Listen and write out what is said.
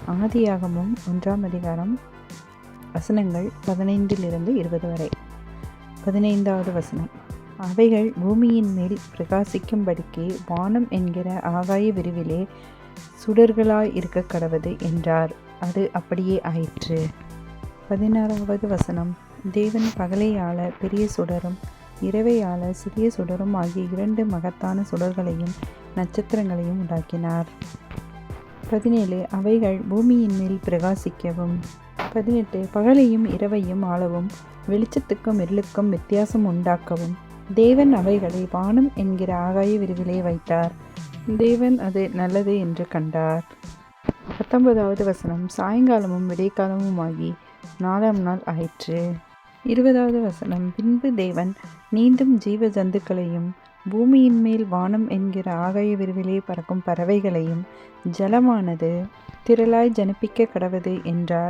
ஆதியாகமம் 1ஆம் அதிகாரம் வசனங்கள் 15-20 வரை. 15வது வசனம். அவைகள் பூமியின் மேல் பிரகாசிக்கும்படிக்கு வானம் என்கிற ஆகாய விரிவிலே சுடர்களாய் இருக்க கடவது என்றார். அது அப்படியே ஆயிற்று. 16வது வசனம். தேவன் பகலை ஆள பெரிய சுடரும் இரவை ஆள சிறிய சுடரும் ஆகிய 2 மகத்தான சுடர்களையும் நட்சத்திரங்களையும் உண்டாக்கினார். 17. அவைகள் பூமியின் மேல் பிரகாசிக்கவும். 18. பகலையும் இரவையும் ஆளவும் வெளிச்சத்துக்கும் இருளுக்கும் வித்தியாசம் உண்டாக்கவும் தேவன் அவைகளை வானம் என்கிற ஆகாய விரிவிலே வைத்தார். தேவன் அது நல்லது என்று கண்டார். 19வது வசனம். சாயங்காலமும் விடைக்காலமுமாகி 4ஆம் நாள் ஆயிற்று. 20வது வசனம். பின்பு தேவன் நீந்தும் ஜீவ ஜந்துக்களையும் பூமியின் மேல் வானம் என்கிற ஆகாய விரிவிலே பறக்கும் பறவைகளையும் ஜலமானது திரளாய் ஜனிப்பிக்க கடவது என்றார்.